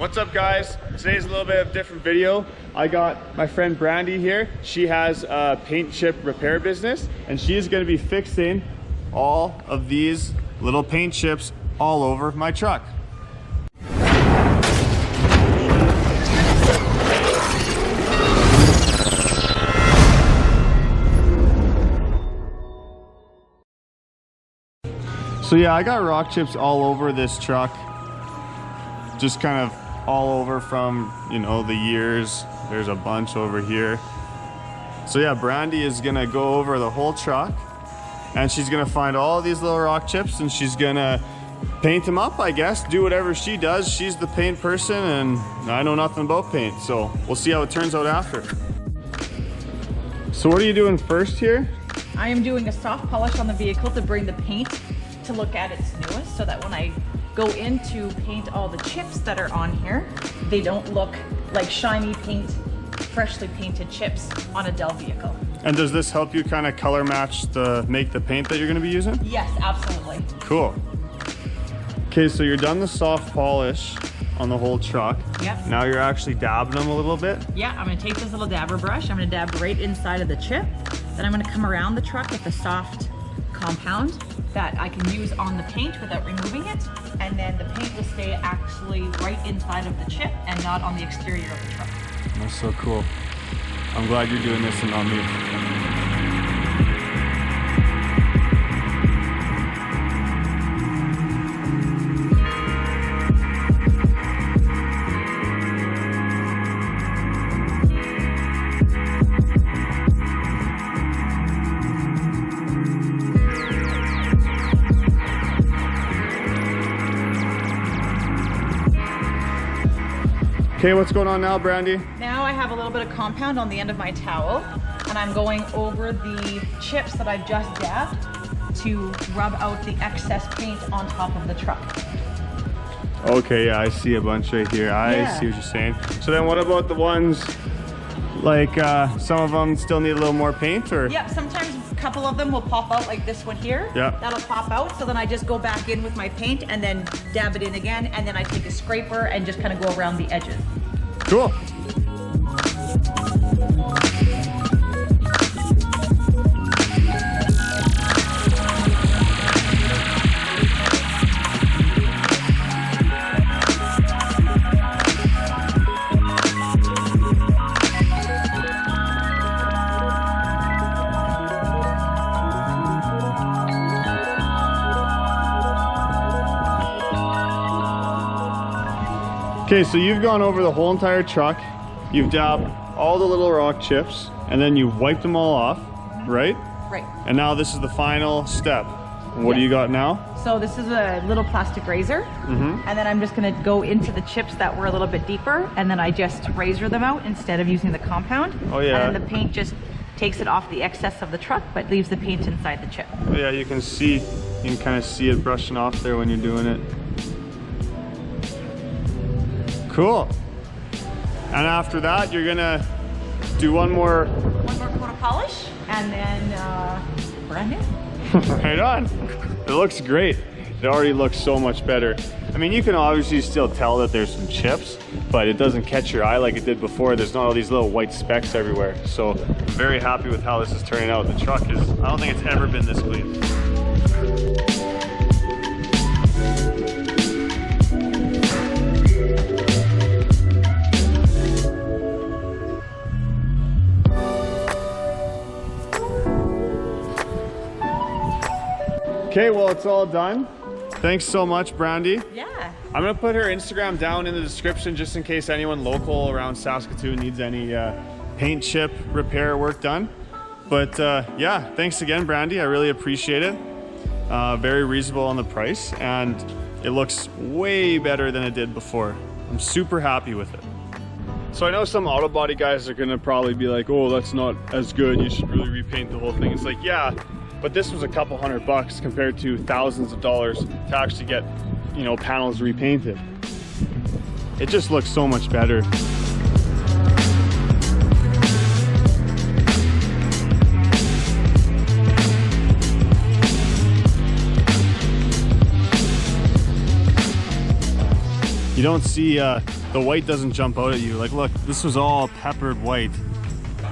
What's up, guys? Today's a little bit of a different video. I got my friend Brandie here. She has a paint chip repair business, and she is going to be fixing all of these little paint chips all over my truck. So yeah, I got rock chips all over this truck. Just kind of all over from, you know, the years. There's a bunch over here. So yeah, Brandie is gonna go over the whole truck and she's gonna find all these little rock chips and she's gonna paint them up, I guess, do whatever she does. She's the paint person and I know nothing about paint, so we'll see how it turns out after. So what are you doing first here? I am doing a soft polish on the vehicle to bring the paint to look at its newest, so that when I go in to paint all the chips that are on here, they don't look like shiny paint, freshly painted chips on a Dell vehicle. And does this help you kind of color match make the paint that you're going to be using? Yes, absolutely. Cool. Okay, so you're done the soft polish on the whole truck. Yep. Now you're actually dabbing them a little bit. Yeah, I'm going to take this little dabber brush. I'm going to dab right inside of the chip. Then I'm going to come around the truck with the soft compound that I can use on the paint without removing it, and then the paint will stay actually right inside of the chip and not on the exterior of the truck. That's so cool. I'm glad you're doing this and not me. Okay, what's going on now, Brandie? Now I have a little bit of compound on the end of my towel, and I'm going over the chips that I've just dabbed to rub out the excess paint on top of the truck. Okay, yeah, I see a bunch right here. I see what you're saying. So then what about the ones, like some of them still need a little more paint, or? Yeah, sometimes a couple of them will pop out like this one here. Yeah. That'll pop out, so then I just go back in with my paint and then dab it in again, and then I take a scraper and just kind of go around the edges. Cool. Okay, so you've gone over the whole entire truck, you've dabbed all the little rock chips, and then you wiped them all off, right? Right. And now this is the final step. What do you got now? So this is a little plastic razor, and then I'm just gonna go into the chips that were a little bit deeper, and then I just razor them out instead of using the compound. Oh yeah. And then the paint just takes it off the excess of the truck, but leaves the paint inside the chip. Oh yeah, you can kind of see it brushing off there when you're doing it. Cool. And after that, you're gonna do one more coat of polish, and then brand new. Right on. It looks great. It already looks so much better. I mean, you can obviously still tell that there's some chips, but it doesn't catch your eye like it did before. There's not all these little white specks everywhere. So I'm very happy with how this is turning out. The truck is, I don't think it's ever been this clean. Okay, well, it's all done. Thanks so much, Brandie. Yeah. I'm gonna put her Instagram down in the description just in case anyone local around Saskatoon needs any paint chip repair work done. But yeah, thanks again, Brandie. I really appreciate it. Very reasonable on the price, and it looks way better than it did before. I'm super happy with it. So I know some auto body guys are gonna probably be like, oh, that's not as good. You should really repaint the whole thing. It's like, yeah, but this was a couple $100 compared to thousands of dollars to actually get, you know, panels repainted. It just looks so much better. you don't see, the white doesn't jump out at you. Like look, this was all peppered white.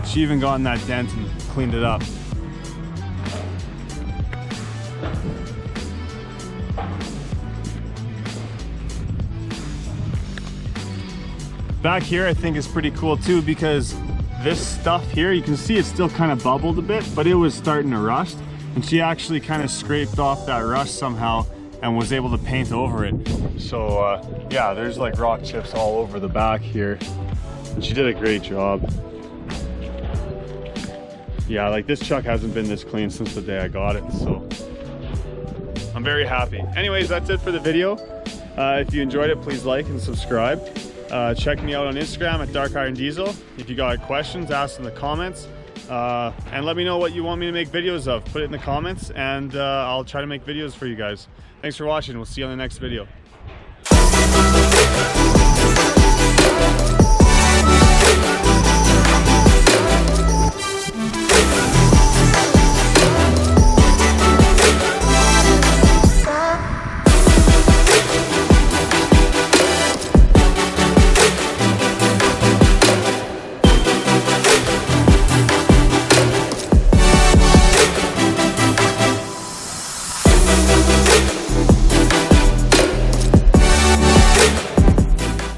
She even got in that dent and cleaned it up. Back here I think is pretty cool too, because this stuff here, you can see it's still kind of bubbled a bit, but it was starting to rust, and she actually kind of scraped off that rust somehow and was able to paint over it. So yeah, there's like rock chips all over the back here, and she did a great job. Yeah, like this truck hasn't been this clean since the day I got it, so I'm very happy. Anyways, that's it for the video. If you enjoyed it, please like and subscribe. Check me out on Instagram at Dark Iron Diesel. If you got questions, ask in the comments. And let me know what you want me to make videos of. Put it in the comments, and I'll try to make videos for you guys. Thanks for watching. We'll see you on the next video.